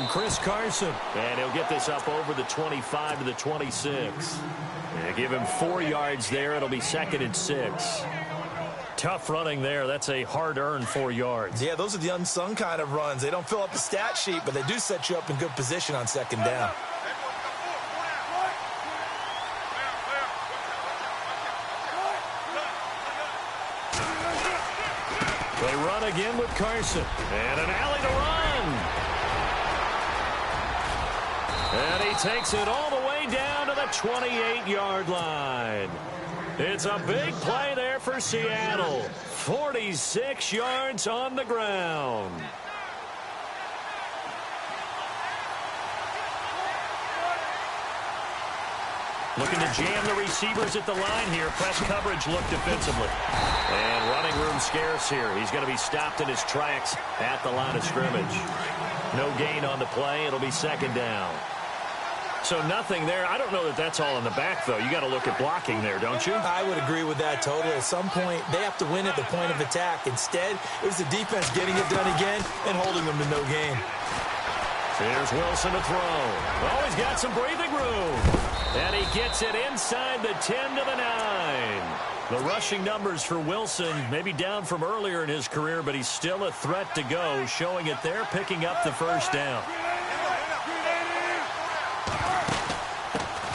Chris Carson. And he'll get this up over the 25 to the 26. And give him 4 yards there. It'll be 2nd and 6. Tough running there. That's a hard-earned 4 yards. Yeah, those are the unsung kind of runs. They don't fill up the stat sheet, but they do set you up in good position on 2nd down. They run again with Carson. And an alley to run. And he takes it all the way down to the 28-yard line. It's a big play there for Seattle. 46 yards on the ground. Looking to jam the receivers at the line here. Press coverage look defensively. And running room scarce here. He's going to be stopped in his tracks at the line of scrimmage. No gain on the play. It'll be 2nd down. So nothing there. I don't know that that's all in the back, though. You got to look at blocking there, don't you? I would agree with that totally. At some point, they have to win at the point of attack. Instead, it was the defense getting it done again and holding them to no gain. Here's Wilson to throw. Oh, he's got some breathing room. And he gets it inside the 10 to the 9. The rushing numbers for Wilson maybe down from earlier in his career, but he's still a threat to go, showing it there, picking up the 1st down.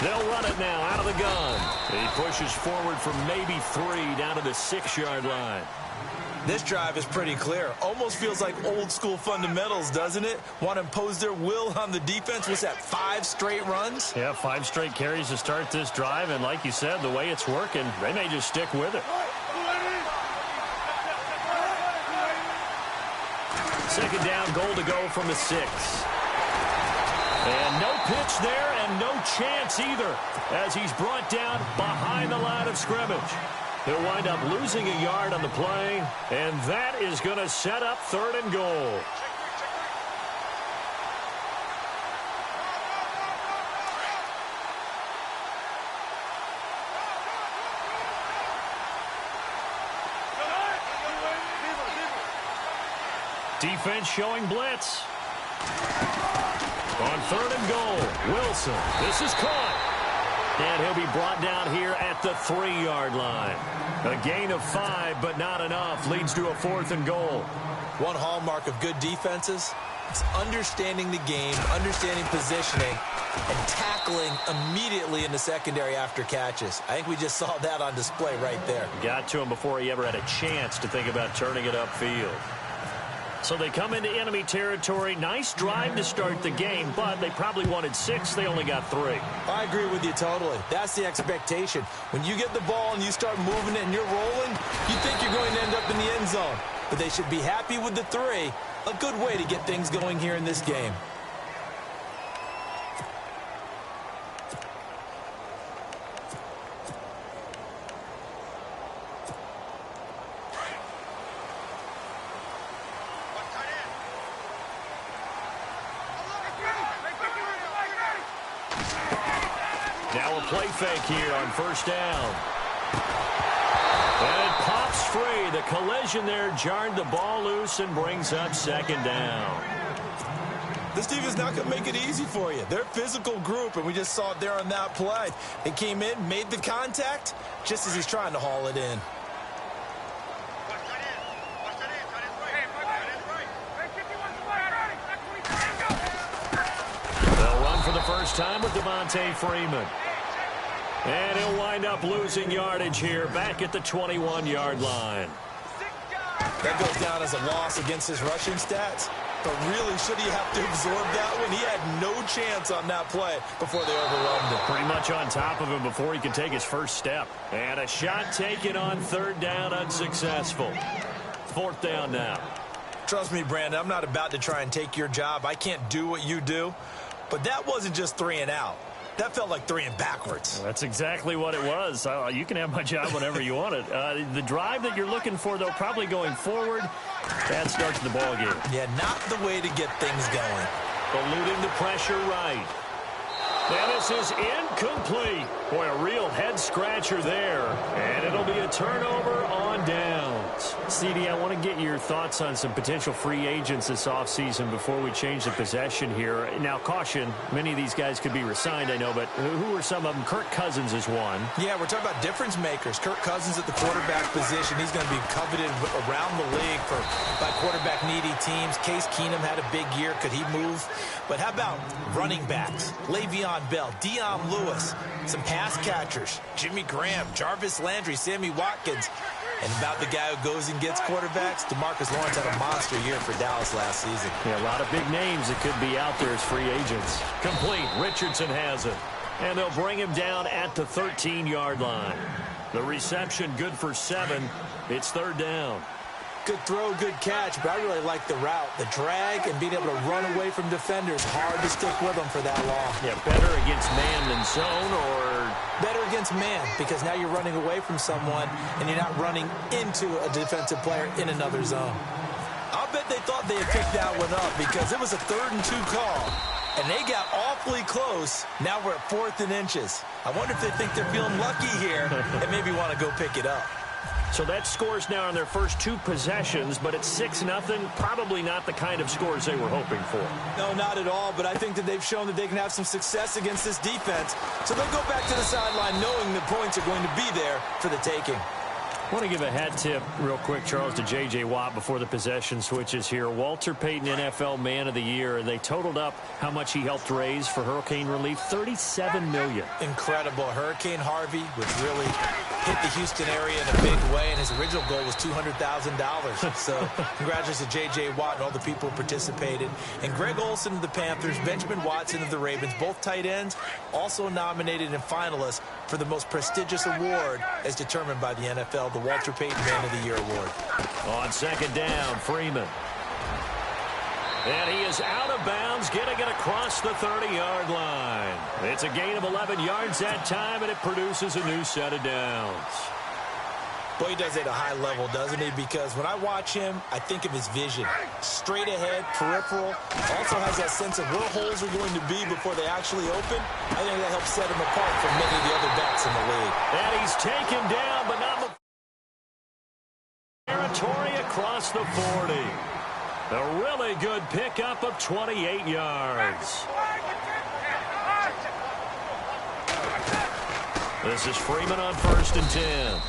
They'll run it now out of the gun. He pushes forward from maybe 3 down to the 6-yard line. This drive is pretty clear. Almost feels like old school fundamentals, doesn't it? Want to impose their will on the defense. What's that, 5 straight runs? Yeah, 5 straight carries to start this drive. And like you said, the way it's working, they may just stick with it. 2nd down, goal to go from the 6. And no pitch there and no chance either as he's brought down behind the line of scrimmage. He'll wind up losing a yard on the play, and that is going to set up 3rd and goal. Defense showing blitz. On 3rd and goal, Wilson. This is caught. And he'll be brought down here at the 3-yard line. A gain of 5, but not enough. Leads to a 4th and goal. One hallmark of good defenses is understanding the game, understanding positioning, and tackling immediately in the secondary after catches. I think we just saw that on display right there. Got to him before he ever had a chance to think about turning it upfield. So they come into enemy territory. Nice drive to start the game, but they probably wanted 6. They only got 3. I agree with you totally. That's the expectation. When you get the ball and you start moving it and you're rolling, you think you're going to end up in the end zone. But they should be happy with the 3. A good way to get things going here in this game. Now a play fake here on 1st down. And it pops free. The collision there jarred the ball loose and brings up 2nd down. This team is not going to make it easy for you. They're a physical group, and we just saw it there on that play. They came in, made the contact, just as he's trying to haul it in. They'll run for the first time with Devontae Freeman. And he'll wind up losing yardage here back at the 21-yard line. That goes down as a loss against his rushing stats. But really, should he have to absorb that one? He had no chance on that play before they overwhelmed him. Pretty much on top of him before he could take his first step. And a shot taken on 3rd down, unsuccessful. 4th down now. Trust me, Brandon, I'm not about to try and take your job. I can't do what you do. But that wasn't just 3 and out. That felt like 3 and backwards. Well, that's exactly what it was. You can have my job whenever you want it. The drive that you're looking for, though, probably going forward, that starts the ball game. Yeah, not the way to get things going. Eluding the pressure right. And this is incomplete. Boy, a real head-scratcher there. And it'll be a turnover on downs. CD, I want to get your thoughts on some potential free agents this offseason before we change the possession here. Now, caution, many of these guys could be re-signed, I know, but who are some of them? Kirk Cousins is one. Yeah, we're talking about difference makers. Kirk Cousins at the quarterback position. He's going to be coveted around the league by quarterback-needy teams. Case Keenum had a big year. Could he move? But how about running backs? Le'Veon Bell, Dion Lewis, some pass catchers, Jimmy Graham, Jarvis Landry, Sammy Watkins. And about the guy who goes and gets quarterbacks, DeMarcus Lawrence had a monster year for Dallas last season. Yeah, a lot of big names that could be out there as free agents. Complete. Richardson has it. And they'll bring him down at the 13-yard line. The reception good for 7. It's 3rd down. Good throw, good catch, but I really like the route. The drag and being able to run away from defenders. Hard to stick with them for that long. Yeah, better against man than zone, or better against man, because now you're running away from someone and you're not running into a defensive player in another zone. I'll bet they thought they had picked that one up because it was a 3rd and 2 call. And they got awfully close. Now we're at 4th and inches. I wonder if they think they're feeling lucky here and maybe want to go pick it up. So that scores now on their first 2 possessions, but it's 6-0. Probably not the kind of scores they were hoping for. No, not at all, but I think that they've shown that they can have some success against this defense. So they'll go back to the sideline knowing the points are going to be there for the taking. I want to give a hat tip real quick, Charles, to J.J. Watt before the possession switches here. Walter Payton, NFL Man of the Year. They totaled up how much he helped raise for hurricane relief, $37 million. Incredible. Hurricane Harvey, which really hit the Houston area in a big way, and his original goal was $200,000. So congratulations to J.J. Watt and all the people who participated. And Greg Olsen of the Panthers, Benjamin Watson of the Ravens, both tight ends, also nominated and finalists for the most prestigious award as determined by the NFL, the Walter Payton Man of the Year Award. On 2nd down, Freeman. And he is out of bounds, getting it across the 30-yard line. It's a gain of 11 yards that time, and it produces a new set of downs. Boy, he does it at a high level, doesn't he? Because when I watch him, I think of his vision. Straight ahead, peripheral. Also has that sense of where holes are going to be before they actually open. I think that helps set him apart from many of the other backs in the league. And he's taken down, but not the territory across the 40. A really good pickup of 28 yards. This is Freeman on 1st and 10.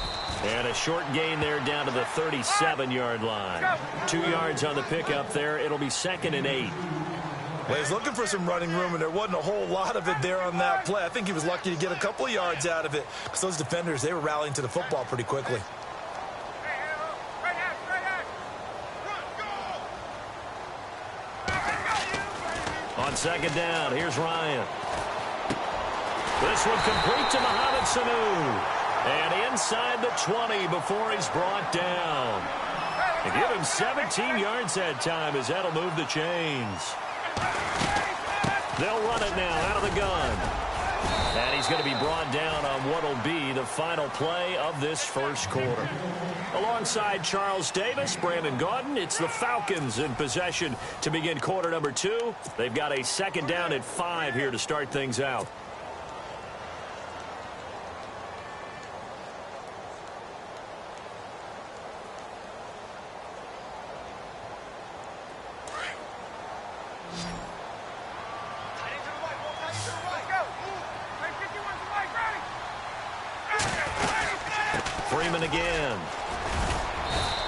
And a short gain there down to the 37-yard line. 2 yards on the pickup there. It'll be 2nd and 8. Well, he's looking for some running room, and there wasn't a whole lot of it there on that play. I think he was lucky to get a couple of yards out of it because those defenders, they were rallying to the football pretty quickly. On 2nd down, here's Ryan. This one complete to Mohamed Sanu. And inside the 20 before he's brought down. And give him 17 yards that time as that'll move the chains. They'll run it now out of the gun. And he's going to be brought down on what will be the final play of this first quarter. Alongside Charles Davis, Brandon Gaudin, it's the Falcons in possession to begin quarter number 2. They've got a 2nd down at 5 here to start things out. Freeman again.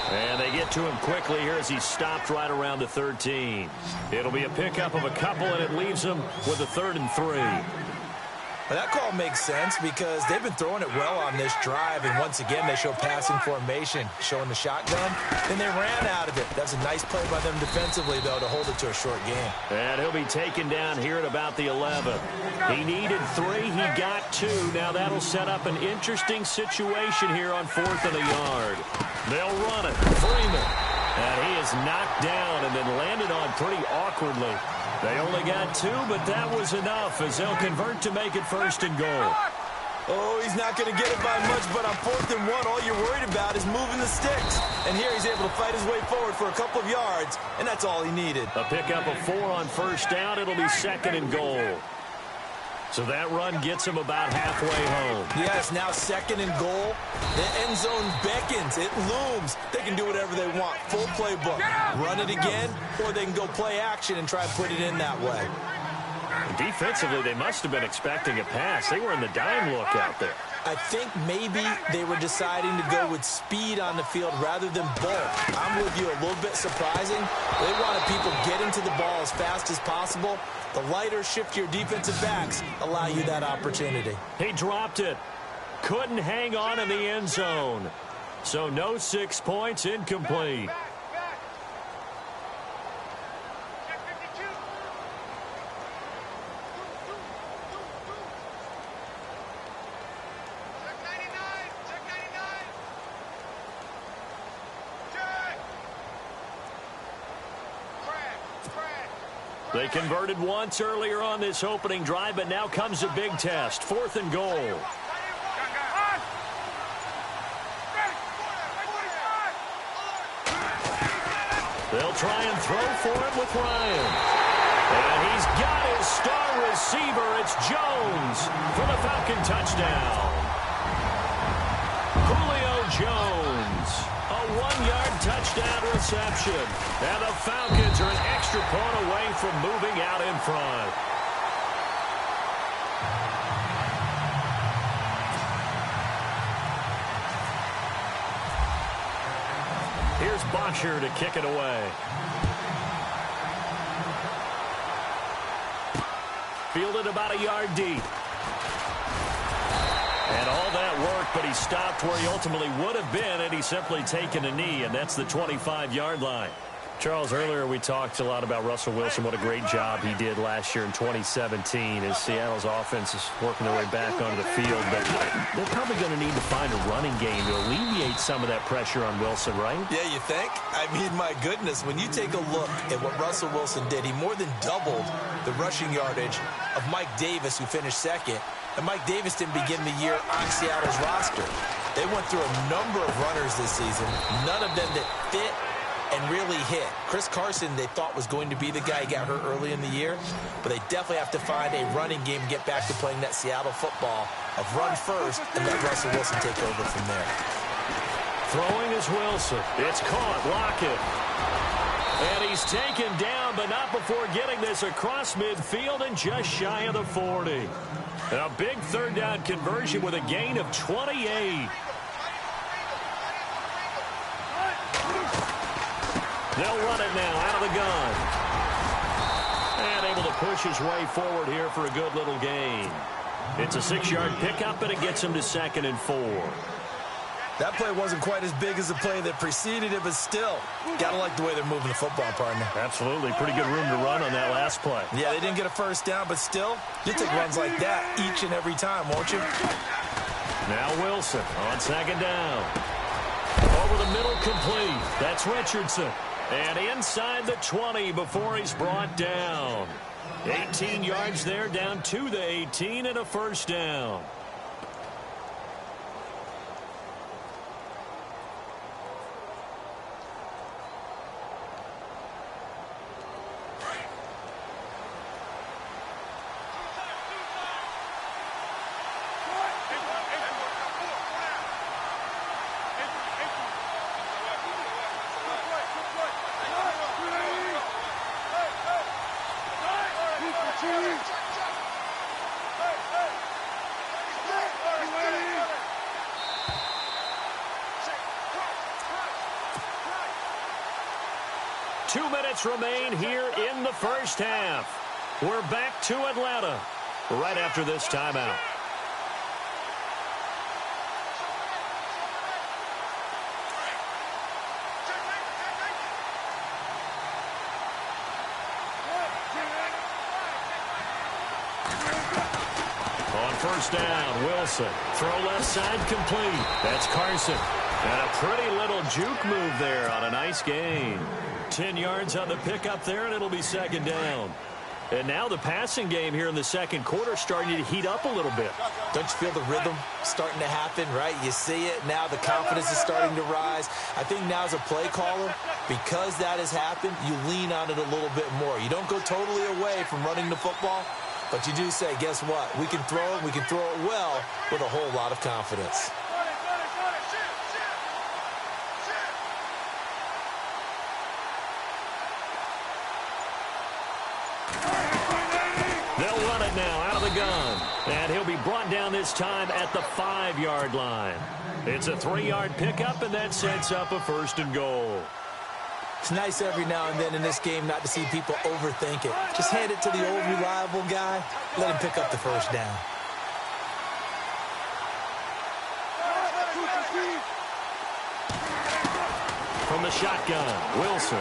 And they get to him quickly here as he's stopped right around the 13. It'll be a pickup of a couple, and it leaves him with a 3rd and 3. Well, that call makes sense because they've been throwing it well on this drive, and once again, they show passing formation, showing the shotgun, and they ran out of it. That's a nice play by them defensively, though, to hold it to a short game. And he'll be taken down here at about the 11. He needed 3. He got 2. Now that'll set up an interesting situation here on 4th and a yard. They'll run it. Freeman. And he is knocked down and then landed on pretty awkwardly. They only got 2, but that was enough as they'll convert to make it 1st and goal. Oh, he's not going to get it by much, but on 4th and 1, all you're worried about is moving the sticks. And here he's able to fight his way forward for a couple of yards, and that's all he needed. A pickup of 4 on 1st down. It'll be 2nd and goal. So that run gets him about halfway home. Yes, now 2nd and goal. The end zone beckons. It looms. They can do whatever they want. Full playbook. Run it again, or they can go play action and try and put it in that way. Defensively, they must have been expecting a pass. They were in the dime look out there. I think maybe they were deciding to go with speed on the field rather than bulk. I'm with you, a little bit surprising. They wanted people getting to the ball as fast as possible. The lighter, shiftier defensive backs allow you that opportunity. He dropped it. Couldn't hang on in the end zone. So no 6 points, incomplete. They converted once earlier on this opening drive, but now comes a big test. 4th and goal. They'll try and throw for it with Ryan. And he's got his star receiver. It's Jones for the Falcon touchdown. Julio Jones, a 1-yard touchdown reception. And the Falcons are an extra point away from moving out in front. Here's Boxer to kick it away. Fielded about a yard deep. And all that work, but he stopped where he ultimately would have been had he simply taken a knee, and that's the 25-yard line. Charles, earlier we talked a lot about Russell Wilson, what a great job he did last year in 2017 as Seattle's offense is working their way back onto the field. But they're probably going to need to find a running game to alleviate some of that pressure on Wilson, right? Yeah, you think? I mean, my goodness, when you take a look at what Russell Wilson did, he more than doubled the rushing yardage of Mike Davis, who finished 2nd. And Mike Davis didn't begin the year on Seattle's roster. They went through a number of runners this season, none of them that fit and really hit. Chris Carson, they thought was going to be the guy. He got hurt early in the year, but they definitely have to find a running game and get back to playing that Seattle football of run first and let Russell Wilson take over from there. Throwing is Wilson. It's caught. Lockett. And he's taken down, but not before getting this across midfield and just shy of the 40. A big 3rd down conversion with a gain of 28. They'll run it now out of the gun. And able to push his way forward here for a good little gain. It's a 6-yard pickup, and it gets him to 2nd and 4. That play wasn't quite as big as the play that preceded it, but still, got to like the way they're moving the football, partner. Absolutely. Pretty good room to run on that last play. Yeah, they didn't get a 1st down, but still, you take runs like that each and every time, won't you? Now Wilson on 2nd down. Over the middle, complete. That's Richardson. And inside the 20 before he's brought down. 18 yards there, down to the 18, and a 1st down. Remain here in the 1st half. We're back to Atlanta right after this timeout. On 1st down, Wilson. Throw left side complete. That's Carson. And a pretty little juke move there on a nice gain. 10 yards on the pickup there, and it'll be 2nd down. And now the passing game here in the 2nd quarter starting to heat up a little bit. Don't you feel the rhythm starting to happen, right? You see it now. The confidence is starting to rise. I think now as a play caller, because that has happened, you lean on it a little bit more. You don't go totally away from running the football, But you do say, guess what? We can throw it. We can throw it well with a whole lot of confidence. They'll run it now out of the gun. And he'll be brought down this time at the 5-yard line. It's a 3-yard pickup, and that sets up a 1st and goal. It's nice every now and then in this game not to see people overthink it. Just hand it to the old reliable guy. Let him pick up the 1st down. From the shotgun, Wilson.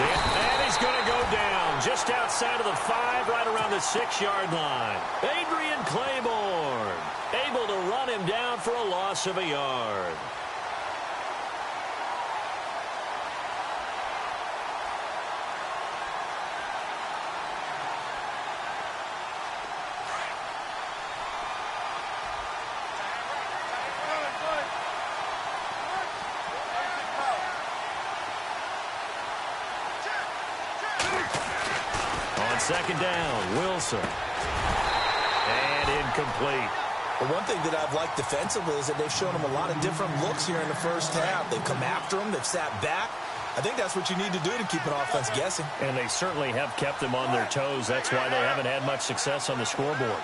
And he's going to go down just outside of the 5, right around the 6-yard line. Adrian Claiborne able to run him down for a loss of a yard. Second down, Wilson. And incomplete. Well, one thing that I've liked defensively is that they've shown him a lot of different looks here in the first half. They've come after him. They've sat back. I think that's what you need to do to keep an offense guessing. And they certainly have kept them on their toes. That's why they haven't had much success on the scoreboard.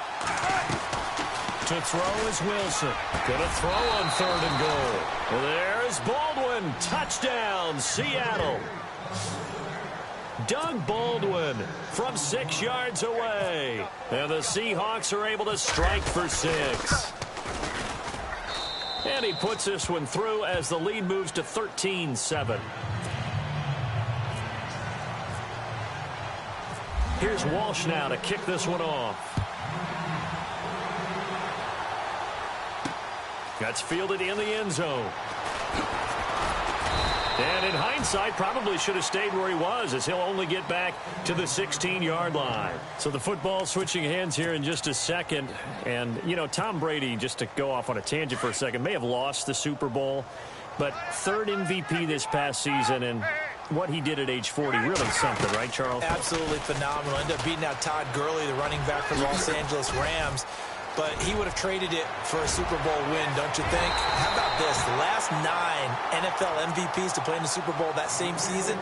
To throw is Wilson. Gonna throw on 3rd and goal. Well, there's Baldwin. Touchdown, Seattle. Doug Baldwin from 6 yards away. And the Seahawks are able to strike for 6. And he puts this one through as the lead moves to 13-7. Here's Walsh now to kick this one off. That's fielded in the end zone. And in hindsight, probably should have stayed where he was, as he'll only get back to the 16-yard line. So the football switching hands here in just a second. And, you know, Tom Brady, just to go off on a tangent for a second, may have lost the Super Bowl, but 3rd MVP this past season, and what he did at age 40, really something, right, Charles? Absolutely phenomenal. Ended up beating out Todd Gurley, the running back for the Los Angeles Rams. But he would have traded it for a Super Bowl win, don't you think? How about this? The last 9 NFL MVPs to play in the Super Bowl that same season,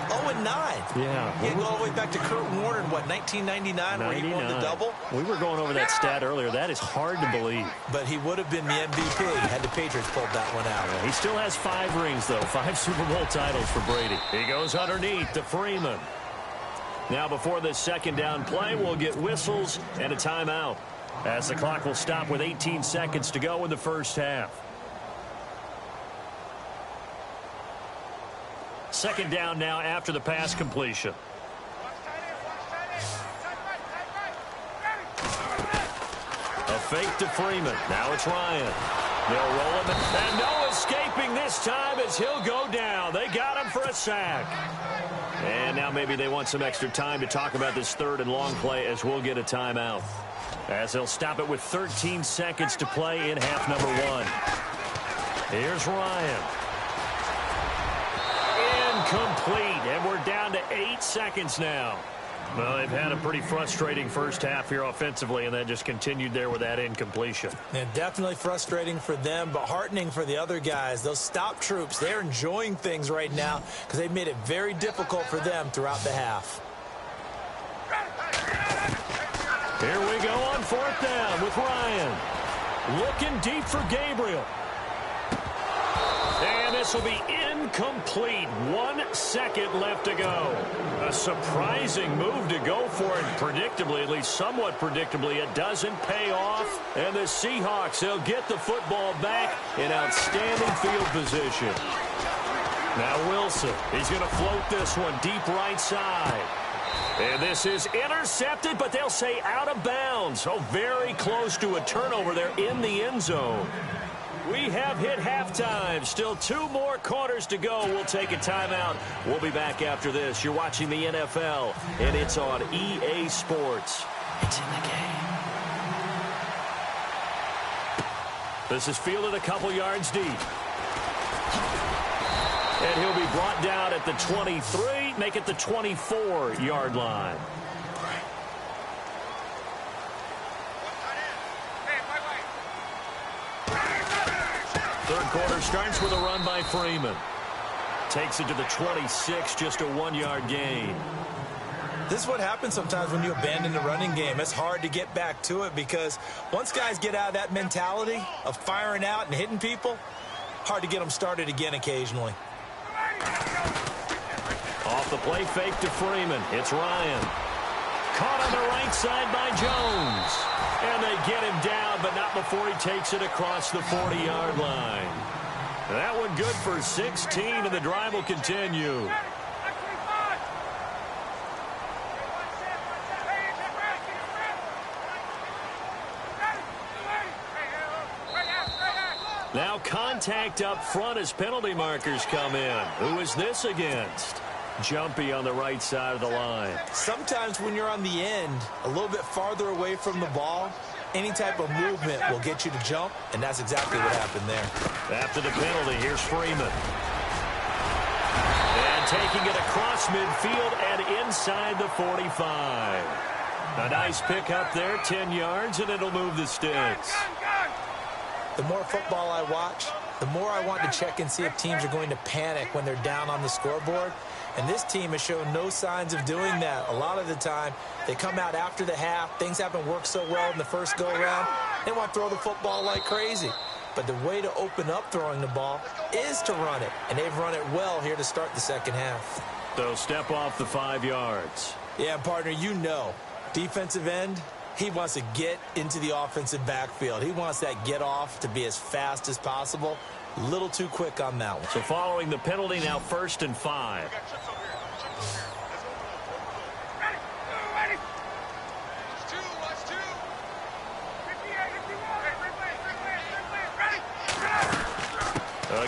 0-9. Yeah. You go all the way back to Kurt Warner in, what, 1999, where he won the double? We were going over that stat earlier. That is hard to believe. But he would have been the MVP had the Patriots pulled that one out. Yeah, he still has 5 rings, though. 5 Super Bowl titles for Brady. He goes underneath to Freeman. Now, before this 2nd down play, we'll get whistles and a timeout, as the clock will stop with 18 seconds to go in the first half. 2nd down now after the pass completion. A fake to Freeman. Now it's Ryan. They'll roll him. And no escaping this time as he'll go down. They got him for a sack. And now maybe they want some extra time to talk about this 3rd and long play, as we'll get a timeout, as they'll stop it with 13 seconds to play in half number 1. Here's Ryan. Incomplete, and we're down to 8 seconds now. Well, they've had a pretty frustrating first half here offensively, and that just continued there with that incompletion. And definitely frustrating for them, but heartening for the other guys. Those stop troops, they're enjoying things right now because they've made it very difficult for them throughout the half. Here we go on 4th down with Ryan. Looking deep for Gabriel. And this will be incomplete. 1 second left to go. A surprising move to go for it. Predictably, at least somewhat predictably, it doesn't pay off. And the Seahawks, they'll get the football back in outstanding field position. Now Wilson, he's going to float this one deep right side. And this is intercepted, but they'll say out of bounds. So very close to a turnover there in the end zone. We have hit halftime. Still 2 more quarters to go. We'll take a timeout. We'll be back after this. You're watching the NFL, and it's on EA Sports. It's in the game. This is fielded a couple yards deep. And he'll be brought down at the 23, make it the 24-yard line. Third quarter starts with a run by Freeman. Takes it to the 26, just a 1-yard gain. This is what happens sometimes when you abandon the running game. It's hard to get back to it because once guys get out of that mentality of firing out and hitting people, hard to get them started again occasionally. Off the play fake to Freeman. It's Ryan. Caught on the right side by Jones. And they get him down, but not before he takes it across the 40-yard line. That one good for 16, and the drive will continue. Now contact up front as penalty markers come in. Who is this against? Jumpy on the right side of the line. Sometimes when you're on the end, a little bit farther away from the ball, any type of movement will get you to jump, and that's exactly what happened there. After the penalty, here's Freeman. And taking it across midfield and inside the 45. A nice pick up there, 10 yards, and it'll move the sticks. The more football I watch, the more I want to check and see if teams are going to panic when they're down on the scoreboard. And this team has shown no signs of doing that. A lot of the time, they come out after the half. Things haven't worked so well in the first go-around. They want to throw the football like crazy. But the way to open up throwing the ball is to run it. And they've run it well here to start the second half. They'll step off the 5 yards. Yeah, partner, you know, defensive end, he wants to get into the offensive backfield. He wants that get off to be as fast as possible. A little too quick on that one. So following the penalty, now 1st and 5.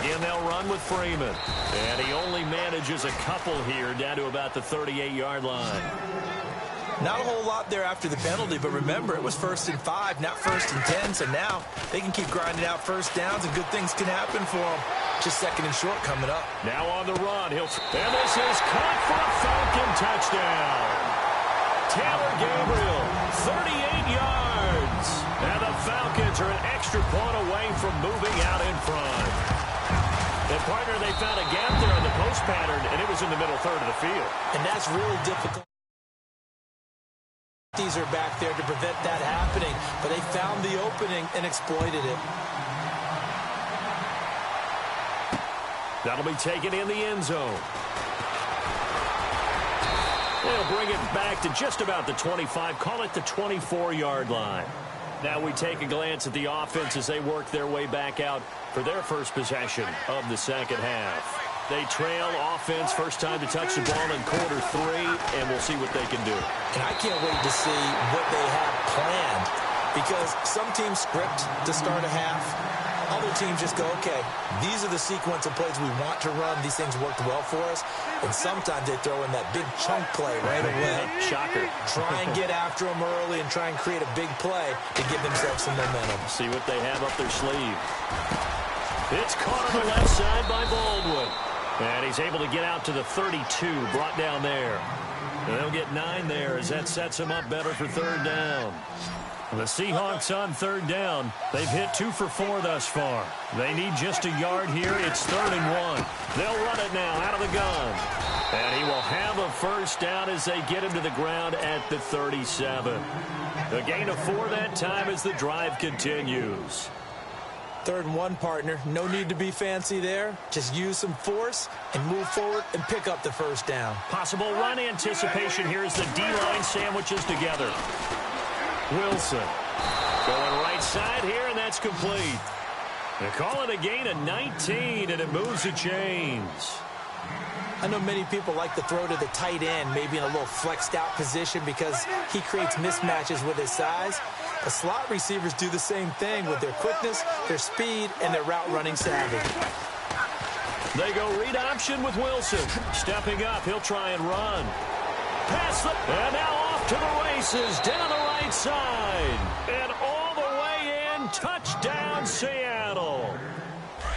Again, they'll run with Freeman. And he only manages a couple here down to about the 38-yard line. Not a whole lot there after the penalty, but remember, it was 1st and 5, not 1st and 10, so now they can keep grinding out first downs and good things can happen for them. Just 2nd and short coming up. Now on the run. And this is caught for a Falcon touchdown. Taylor Gabriel, 38 yards. And the Falcons are an extra point away from moving out in front. And partner, they found a gap there on the post pattern, and it was in the middle third of the field. And that's really difficult. These are back there to prevent that happening, but they found the opening and exploited it. That'll be taken in the end zone. They'll bring it back to just about the 25, call it the 24-yard line. Now we take a glance at the offense as they work their way back out for their first possession of the second half. They trail offense, first time to touch the ball in quarter 3, and we'll see what they can do. And I can't wait to see what they have planned, because some teams script to start a half. Other teams just go, okay, these are the sequence of plays we want to run. These things worked well for us. And sometimes they throw in that big chunk play right away. Shocker. Try and get after them early and try and create a big play to give themselves some momentum. See what they have up their sleeve. It's caught on the left side by Baldwin. And he's able to get out to the 32, brought down there. And they'll get 9 there as that sets him up better for third down. The Seahawks on third down. They've hit 2 for 4 thus far. They need just a yard here. It's 3rd and 1. They'll run it now out of the gun. And he will have a first down as they get him to the ground at the 37. A gain of 4 that time as the drive continues. 3rd and 1, partner. No need to be fancy there. Just use some force and move forward and pick up the first down. Possible run anticipation here as the D-line sandwiches together. Wilson going right side here, and that's complete. They call it a gain of 19, and it moves the chains. I know many people like to throw to the tight end, maybe in a little flexed out position because he creates mismatches with his size. The slot receivers do the same thing with their quickness, their speed, and their route running savvy. They go read option with Wilson. Stepping up, he'll try and run. Pass the, and now off to the races, down the right side. And all the way in, touchdown Seattle.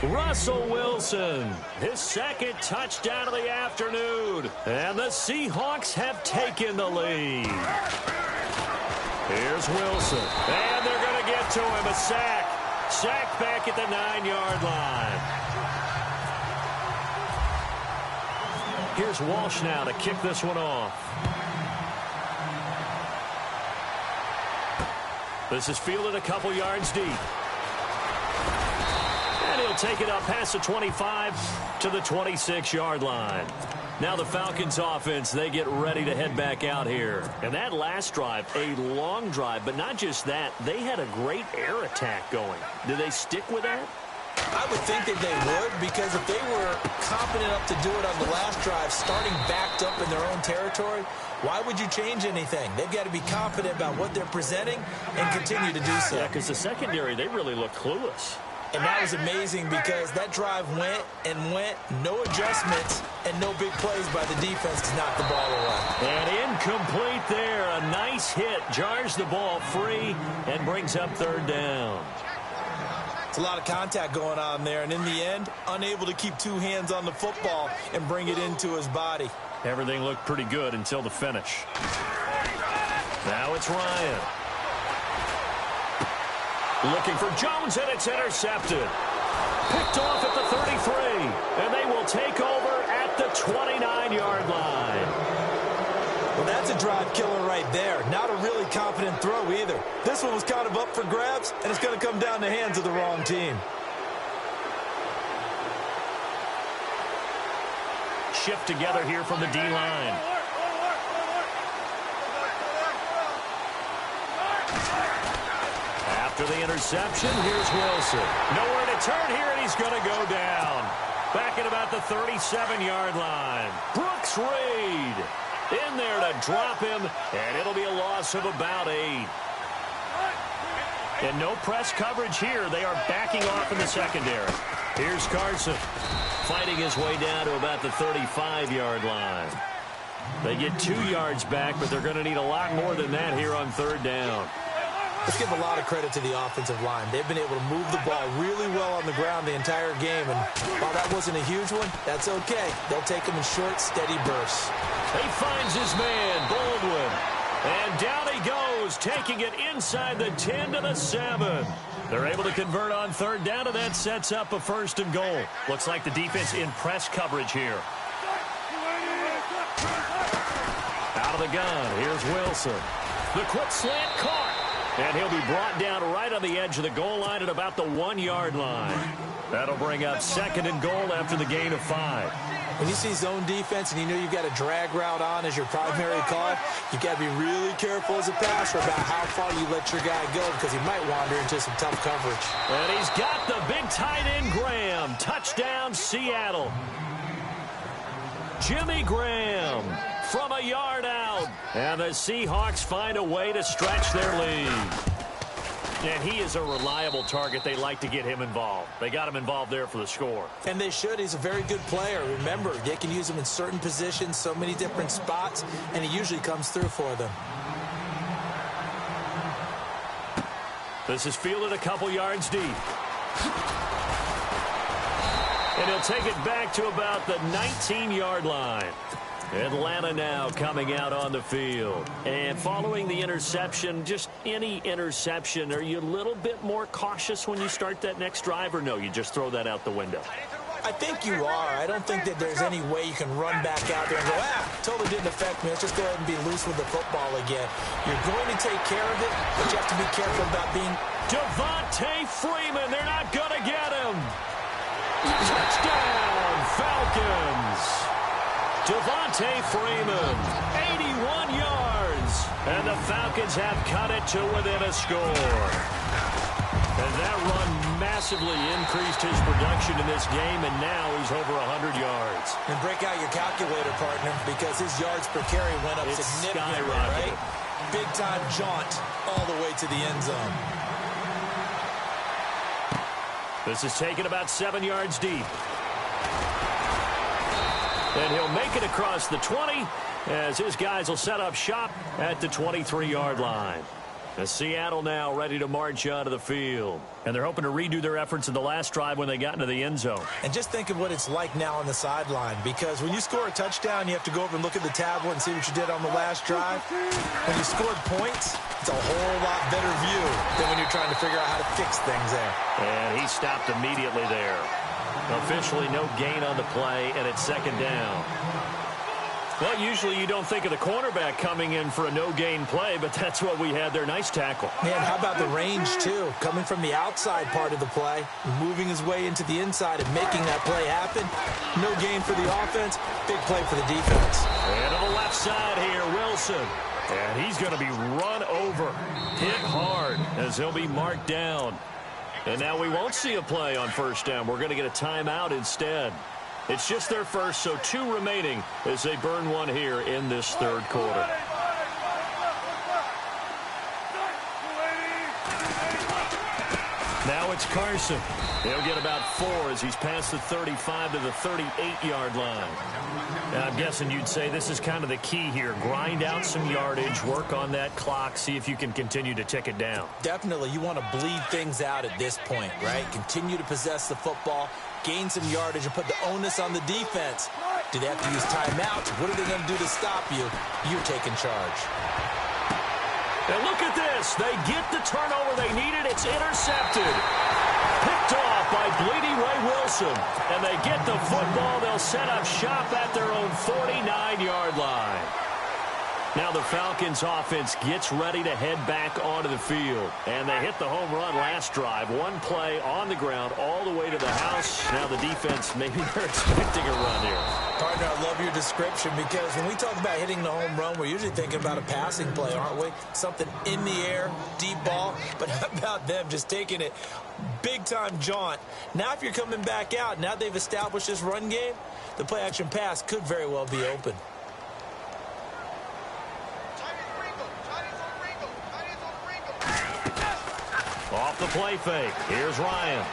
Russell Wilson, his 2nd touchdown of the afternoon. And the Seahawks have taken the lead. Here's Wilson. And they're going to get to him, a sack. Sacked back at the 9-yard line. Here's Walsh now to kick this one off. This is fielded a couple yards deep. And he'll take it up past the 25 to the 26-yard line. Now the Falcons offense, they get ready to head back out here. And that last drive, a long drive, but not just that, they had a great air attack going. Do they stick with that? I would think that they would, because if they were confident enough to do it on the last drive, starting backed up in their own territory, why would you change anything? They've got to be confident about what they're presenting and continue to do so. Yeah, because the secondary, they really looked clueless. And that was amazing because that drive went and went, no adjustments, and no big plays by the defense to knock the ball away. And incomplete there. A nice hit. Jars the ball free and brings up third down. It's a lot of contact going on there, and in the end, unable to keep two hands on the football and bring it into his body. Everything looked pretty good until the finish. Now it's Ryan. Looking for Jones, and it's intercepted. Picked off at the 33, and they will take over at the 29-yard line. Well, that's a drive killer right there. Not a really confident throw either. This one was kind of up for grabs, and it's going to come down the hands of the wrong team. Shift together here from the D-line. After the interception, here's Wilson. Nowhere to turn here, and he's going to go down. Back at about the 37-yard line. Brooks Reed in there to drop him, and it'll be a loss of about 8. And no press coverage here. They are backing off in the secondary. Here's Carson fighting his way down to about the 35-yard line. They get 2 yards back, but they're going to need a lot more than that here on third down. Let's give a lot of credit to the offensive line. They've been able to move the ball really well on the ground the entire game, and while that wasn't a huge one, that's okay. They'll take them in short, steady bursts. He finds his man, Baldwin, and down he goes, taking it inside the 10 to the 7. They're able to convert on third down, and that sets up a 1st and goal. Looks like the defense in press coverage here. Out of the gun, here's Wilson. The quick slant caught. And he'll be brought down right on the edge of the goal line at about the 1-yard line. That'll bring up 2nd and goal after the gain of 5. When you see zone defense and you know you've got a drag route on as your primary call, you've got to be really careful as a passer about how far you let your guy go because he might wander into some tough coverage. And he's got the big tight end, Graham. Touchdown, Seattle. Jimmy Graham from a yard out. And the Seahawks find a way to stretch their lead. And he is a reliable target. They like to get him involved. They got him involved there for the score. And they should. He's a very good player. Remember, they can use him in certain positions, so many different spots, and he usually comes through for them. This is fielded a couple yards deep. And he'll take it back to about the 19-yard line. Atlanta now coming out on the field. And following the interception, just any interception, are you a little bit more cautious when you start that next drive, or no, you just throw that out the window? I think you are. I don't think that there's any way you can run back out there and go, totally didn't affect me. Let's just go ahead and be loose with the football again. You're going to take care of it, but you have to be careful about being... Devontae Freeman, they're not going to get him. Touchdown, Falcons. Devontae Freeman, 81 yards. And the Falcons have cut it to within a score. And that run massively increased his production in this game, and now he's over 100 yards. And break out your calculator, partner, because his yards per carry went up significantly, right? Big-time jaunt all the way to the end zone. This is taken about 7 yards deep. And he'll make it across the 20 as his guys will set up shop at the 23-yard line. Seattle now ready to march onto the field. And they're hoping to redo their efforts in the last drive when they got into the end zone. And just think of what it's like now on the sideline, because when you score a touchdown, you have to go over and look at the tablet and see what you did on the last drive. When you scored points, it's a whole lot better view than when you're trying to figure out how to fix things there. And he stopped immediately there. Officially no gain on the play, and it's second down. Well, usually you don't think of the cornerback coming in for a no-gain play, but that's what we had there. Nice tackle. Man, how about the range, too? Coming from the outside part of the play, moving his way into the inside and making that play happen. No gain for the offense, big play for the defense. And on the left side here, Wilson. And he's going to be run over, hit hard, as he'll be marked down. And now we won't see a play on first down. We're going to get a timeout instead. It's just their first, so 2 remaining as they burn one here in this third quarter. Now it's Carson. He'll get about 4 as he's past the 35 to the 38-yard line. And I'm guessing you'd say this is kind of the key here. Grind out some yardage, work on that clock, see if you can continue to tick it down. Definitely. You want to bleed things out at this point, right? Continue to possess the football, gain some yardage, and put the onus on the defense. Do they have to use timeouts? What are they going to do to stop you? You're taking charge. And look at this. They get the turnover they needed. It's intercepted. Picked off by Bleedy Ray Wilson. And they get the football. They'll set up shop at their own 49-yard line. Now the Falcons offense gets ready to head back onto the field. And they hit the home run last drive. 1 play on the ground all the way to the house. Now the defense, maybe they're expecting a run here. Partner, I love your description, because when we talk about hitting the home run, we're usually thinking about a passing play, aren't we? Something in the air, deep ball. But how about them just taking it big-time jaunt? Now if you're coming back out, now they've established this run game, the play-action pass could very well be open. Off the play fake. Here's Ryan.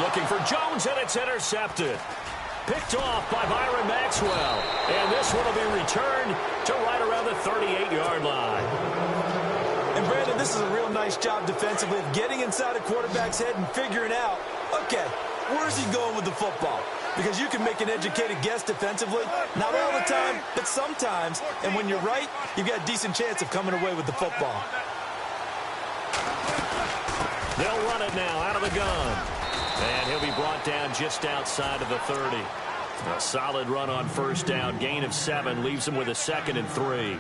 Looking for Jones, and it's intercepted. Picked off by Byron Maxwell. And this one will be returned to right around the 38-yard line. And, Brandon, this is a real nice job defensively of getting inside a quarterback's head and figuring out, okay, where's he going with the football? Because you can make an educated guess defensively, not all the time, but sometimes. And when you're right, you've got a decent chance of coming away with the football. They'll run it now out of the gun. And he'll be brought down just outside of the 30. A solid run on first down. Gain of 7 leaves him with a 2nd and 3.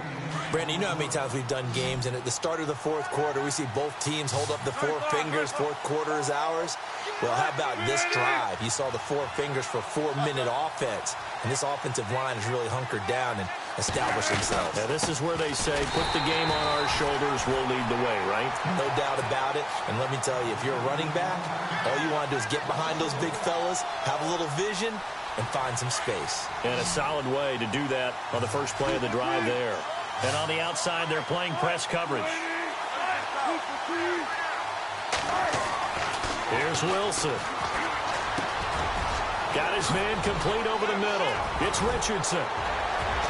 Brandon, you know how many times we've done games, and at the start of the fourth quarter, we see both teams hold up the 4 fingers. Fourth quarter is ours. Well, how about this drive? You saw the 4 fingers for 4-minute offense. And this offensive line has really hunkered down and established themselves. Now, this is where they say, put the game on our shoulders, we'll lead the way, right? No doubt about it. And let me tell you, if you're a running back, all you want to do is get behind those big fellas, have a little vision, and find some space. And a solid way to do that on the first play of the drive there. And on the outside, they're playing press coverage. Here's Wilson. Got his man complete over the middle. It's Richardson.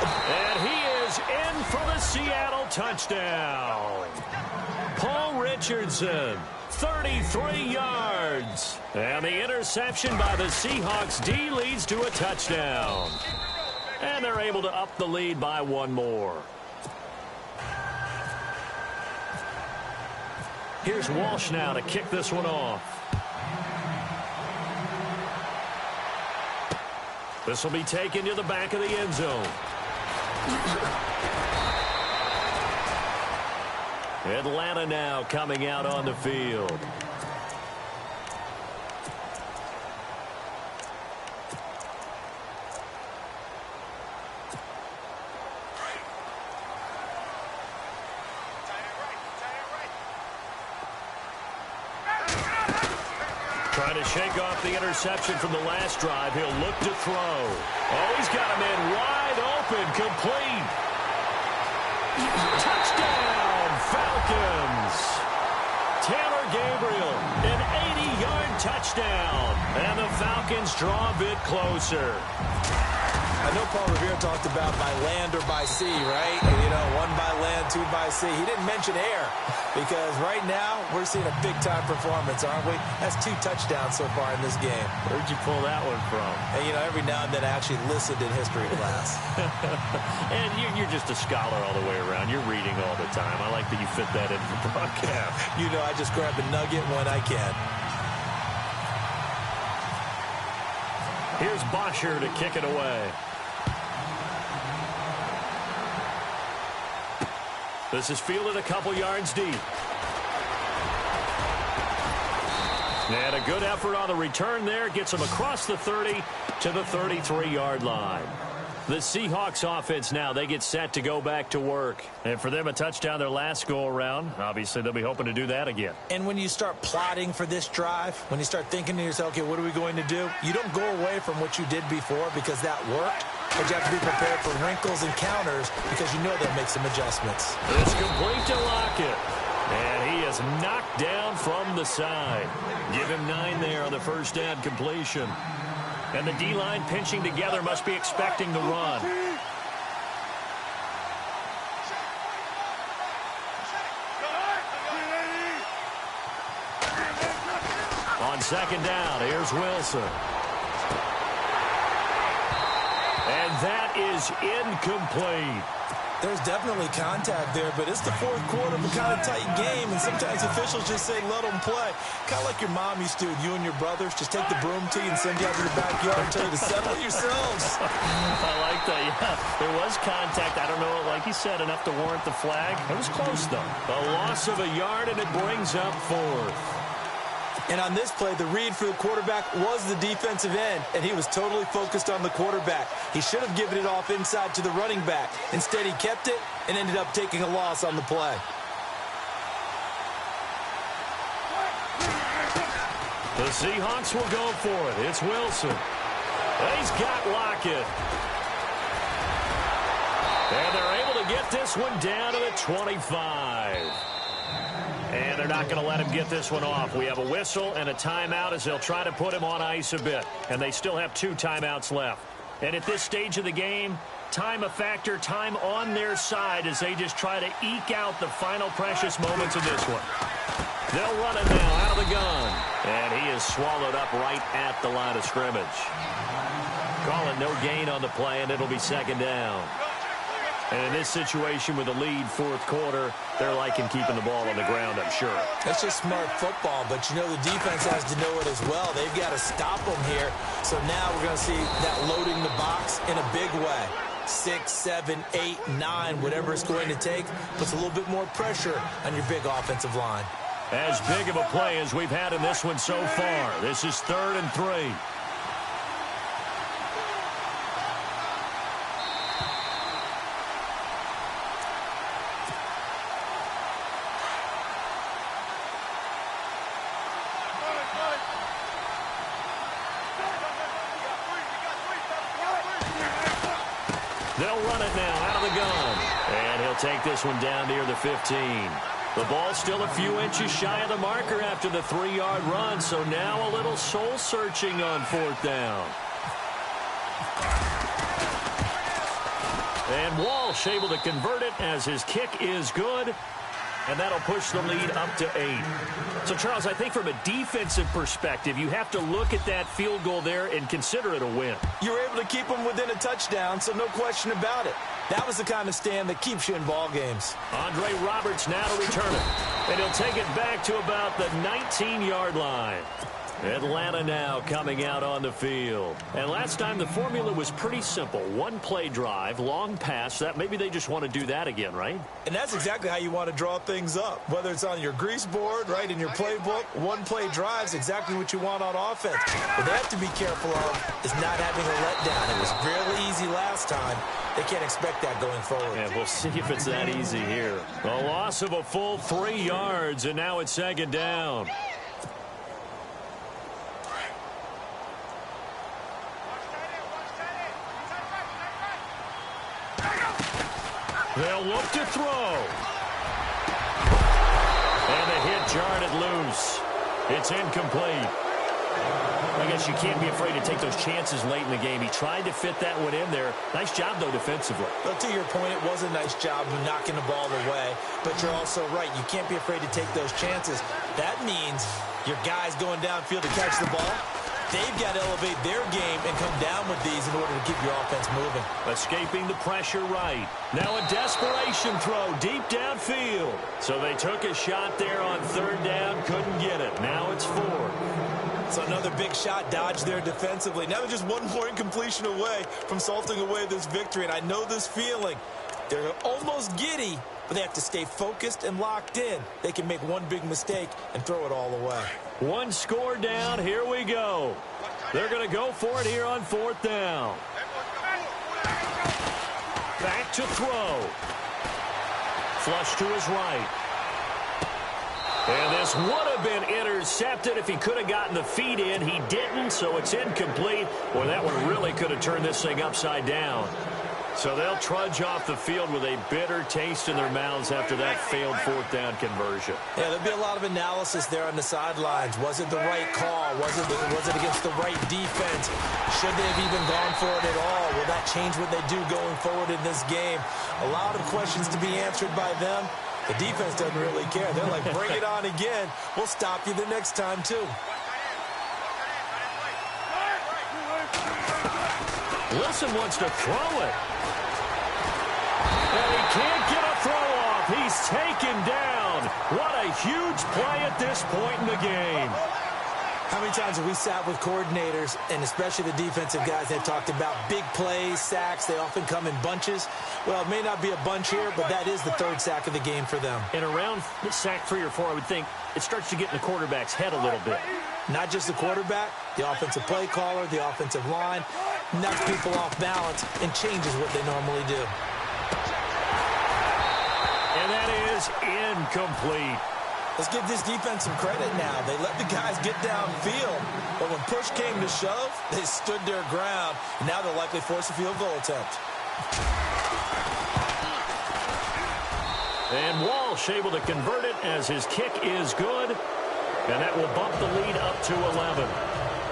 And he is in for the Seattle touchdown. Paul Richardson, 33 yards. And the interception by the Seahawks D leads to a touchdown. And they're able to up the lead by 1 more. Here's Walsh now to kick this one off. This will be taken to the back of the end zone. Atlanta now coming out on the field. Trying to shake off the interception from the last drive. He'll look to throw. Oh, he's got him in wide open, complete. Touchdown, Falcons. Taylor Gabriel, an 80-yard touchdown. And the Falcons draw a bit closer. I know Paul Revere talked about by land or by sea, right? And, you know, 1 by land, altitude by sea. He didn't mention air because right now we're seeing a big-time performance, aren't we? That's 2 touchdowns so far in this game. Where'd you pull that one from? And, you know, every now and then I actually listened in history class. And you're just a scholar all the way around. You're reading all the time. I like that you fit that into the broadcast. You know, I just grab a nugget when I can. Here's Bosher to kick it away. This is fielded a couple yards deep. And a good effort on the return there. Gets him across the 30 to the 33-yard line. The Seahawks offense now, they get set to go back to work. And for them, a touchdown their last go-around. Obviously, they'll be hoping to do that again. And when you start plotting for this drive, when you start thinking to yourself, okay, what are we going to do? You don't go away from what you did before because that worked. But you have to be prepared for wrinkles and counters because you know they'll make some adjustments. It's complete to Lockett. And he is knocked down from the side. Give him 9 there on the first down completion. And the D-line pinching together must be expecting the run. On second down, here's Wilson. And that is incomplete. There's definitely contact there, but it's the fourth quarter of a kind of tight game, and sometimes officials just say, let them play. Kind of like your mom used to, you and your brothers, just take the broom to you and send you out to your backyard and tell you to settle it yourselves. I like that, yeah. There was contact. I don't know, like you said, enough to warrant the flag. It was close, though. A loss of a yard, and it brings up 4th. And on this play, the read for the quarterback was the defensive end, and he was totally focused on the quarterback. He should have given it off inside to the running back. Instead, he kept it and ended up taking a loss on the play. The Seahawks will go for it. It's Wilson. He's got Lockett. And they're able to get this one down to the 25. And they're not going to let him get this one off. We have a whistle and a timeout as they'll try to put him on ice a bit. And they still have 2 timeouts left. And at this stage of the game, time a factor, time on their side as they just try to eke out the final precious moments of this one. They'll run it now out of the gun. And he is swallowed up right at the line of scrimmage. Call it no gain on the play, and it'll be second down. And in this situation with a lead, fourth quarter, they're liking keeping the ball on the ground, I'm sure. That's just smart football, but you know the defense has to know it as well. They've got to stop them here. So now we're going to see that loading the box in a big way. 6, 7, 8, 9, whatever it's going to take, puts a little bit more pressure on your big offensive line. As big of a play as we've had in this one so far. This is 3rd and 3. They'll run it now out of the gun. And he'll take this one down near the 15. The ball's still a few inches shy of the marker after the 3-yard run, so now a little soul-searching on 4th down. And Walsh able to convert it as his kick is good. And that'll push the lead up to 8. So, Charles, I think from a defensive perspective, you have to look at that field goal there and consider it a win. You were able to keep them within a touchdown, so no question about it. That was the kind of stand that keeps you in ball games. Andre Roberts now to return it. And he'll take it back to about the 19-yard line. Atlanta now coming out on the field. And last time the formula was pretty simple. 1-play drive, long pass. That maybe they just want to do that again, right? And that's exactly how you want to draw things up. Whether it's on your grease board, right, in your playbook, 1-play drive is exactly what you want on offense. What they have to be careful of is not having a letdown. It was really easy last time. They can't expect that going forward. Yeah, we'll see if it's that easy here. A loss of a full 3 yards, and now it's second down. They'll look to throw. And the hit jarred it loose. It's incomplete. I guess you can't be afraid to take those chances late in the game. He tried to fit that one in there. Nice job, though, defensively. Well, to your point, it was a nice job of knocking the ball away. But you're also right. You can't be afraid to take those chances. That means your guys going downfield to catch the ball, they've got to elevate their game and come down with these in order to keep your offense moving. Escaping the pressure right. Now a desperation throw deep downfield. So they took a shot there on third down, couldn't get it. Now it's 4. So another big shot dodged there defensively. Now they're just one more incompletion away from salting away this victory. And I know this feeling. They're almost giddy, but they have to stay focused and locked in. They can make one big mistake and throw it all away. One score down. Here we go. They're going to go for it here on fourth down. Back to throw. Flush to his right. And this would have been intercepted if he could have gotten the feet in. He didn't, so it's incomplete. Boy, that one really could have turned this thing upside down. So they'll trudge off the field with a bitter taste in their mouths after that failed fourth down conversion. Yeah, there'll be a lot of analysis there on the sidelines. Was it the right call? Was it against the right defense? Should they have even gone for it at all? Will that change what they do going forward in this game? A lot of questions to be answered by them. The defense doesn't really care. They're like, bring it on again. We'll stop you the next time, too. Wilson wants to throw it. And he can't get a throw off. He's taken down. What a huge play at this point in the game. How many times have we sat with coordinators, and especially the defensive guys, they've talked about big plays, sacks. They often come in bunches. Well, it may not be a bunch here, but that is the third sack of the game for them. And around sack 3 or 4, I would think it starts to get in the quarterback's head a little bit. Not just the quarterback, the offensive play caller, the offensive line, knocks people off balance and changes what they normally do. And that is incomplete. Let's give this defense some credit now. They let the guys get downfield, but when push came to shove, they stood their ground, and now they'll likely force a field goal attempt. And Walsh able to convert it as his kick is good, and that will bump the lead up to 11.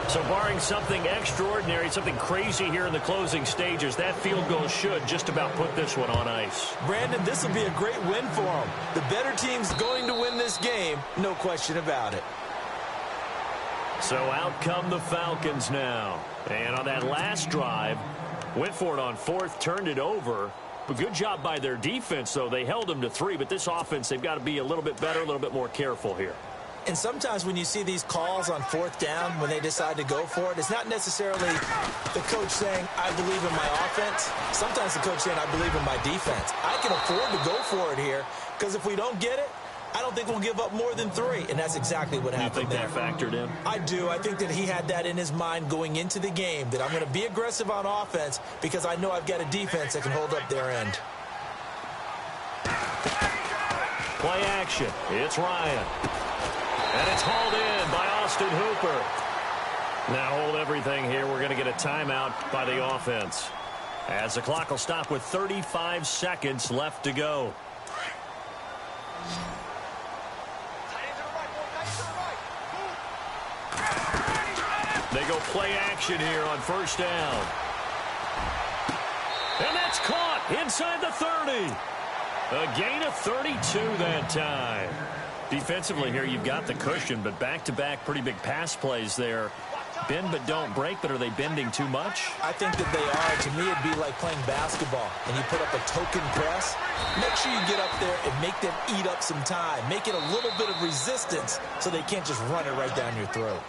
So barring something extraordinary, something crazy here in the closing stages, that field goal should just about put this one on ice. Brandon, this will be a great win for them. The better team's going to win this game, no question about it. So out come the Falcons now. And on that last drive, went for it on fourth, turned it over. But good job by their defense, though. They held them to 3, but this offense, they've got to be a little bit better, a little bit more careful here. And sometimes when you see these calls on fourth down, when they decide to go for it, it's not necessarily the coach saying, I believe in my offense. Sometimes the coach saying, I believe in my defense. I can afford to go for it here because if we don't get it, I don't think we'll give up more than 3. And that's exactly what happened there. You think that factored in? I do. I think that he had that in his mind going into the game, that I'm going to be aggressive on offense because I know I've got a defense that can hold up their end. Play action. It's Ryan. And it's hauled in by Austin Hooper. Now hold everything here. We're going to get a timeout by the offense, as the clock will stop with 35 seconds left to go. They go play action here on first down. And that's caught inside the 30. A gain of 32 that time. Defensively here, you've got the cushion, but back-to-back pretty big pass plays there. Bend but don't break, but are they bending too much? I think that they are. To me, it'd be like playing basketball, and you put up a token press. Make sure you get up there and make them eat up some time. Make it a little bit of resistance so they can't just run it right down your throat.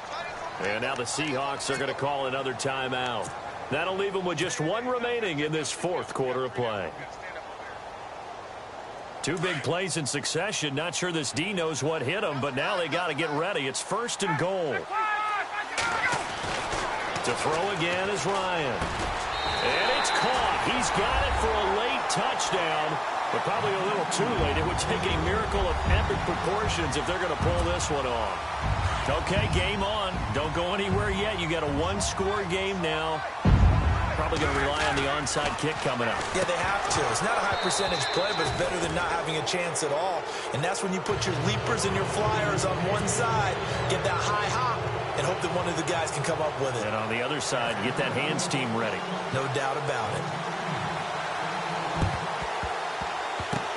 And now the Seahawks are going to call another timeout. That'll leave them with just 1 remaining in this fourth quarter of play. 2 big plays in succession. Not sure this D knows what hit him, but now they got to get ready. It's first and goal. To throw again is Ryan. And it's caught. He's got it for a late touchdown, but probably a little too late. It would take a miracle of epic proportions if they're going to pull this one off. Okay, game on. Don't go anywhere yet. You got a 1-score game now. Probably going to rely on the onside kick coming up. Yeah, they have to. It's not a high percentage play, but it's better than not having a chance at all. And that's when you put your leapers and your flyers on one side, get that high hop, and hope that one of the guys can come up with it. And on the other side, get that hands team ready. No doubt about it.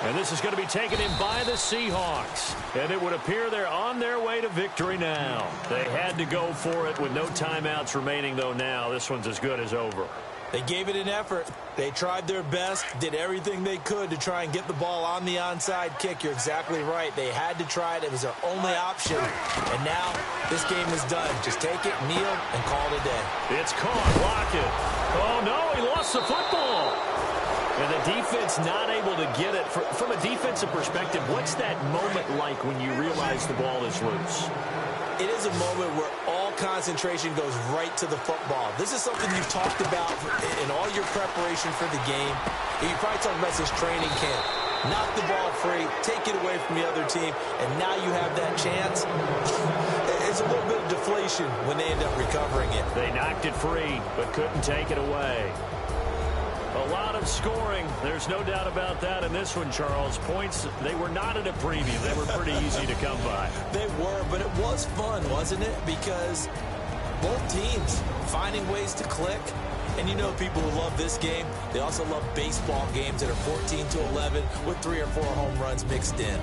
And this is going to be taken in by the Seahawks. And it would appear they're on their way to victory now. They had to go for it with no timeouts remaining, though now this one's as good as over. They gave it an effort. They tried their best, did everything they could to try and get the ball on the onside kick. You're exactly right. They had to try it. It was their only option. And now this game is done. Just take it, kneel, and call it a day. It's caught. Lockett. Oh, no, he lost the football. And the defense not able to get it. From a defensive perspective, what's that moment like when you realize the ball is loose? It is a moment where all concentration goes right to the football. This is something you've talked about in all your preparation for the game. You probably talked about this training camp. Knock the ball free, take it away from the other team, and now you have that chance. It's a little bit of deflation when they end up recovering it. They knocked it free, but couldn't take it away. A lot of scoring. There's no doubt about that in this one, Charles. Points, they were not at a premium. They were pretty easy to come by. They were, but it was fun, wasn't it? Because both teams finding ways to click. And you know people who love this game, they also love baseball games that are 14-11 with 3 or 4 home runs mixed in.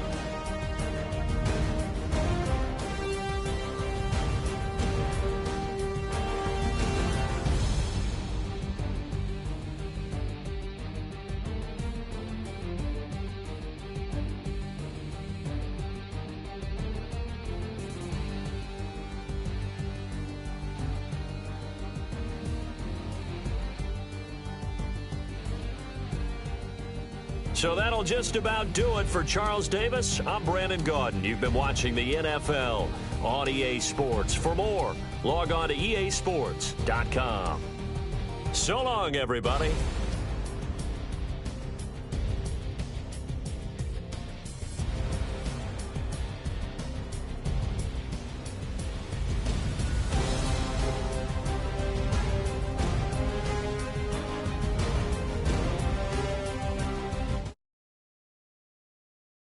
So that'll just about do it for Charles Davis. I'm Brandon Gaudin. You've been watching the NFL on EA Sports. For more, log on to easports.com. So long, everybody.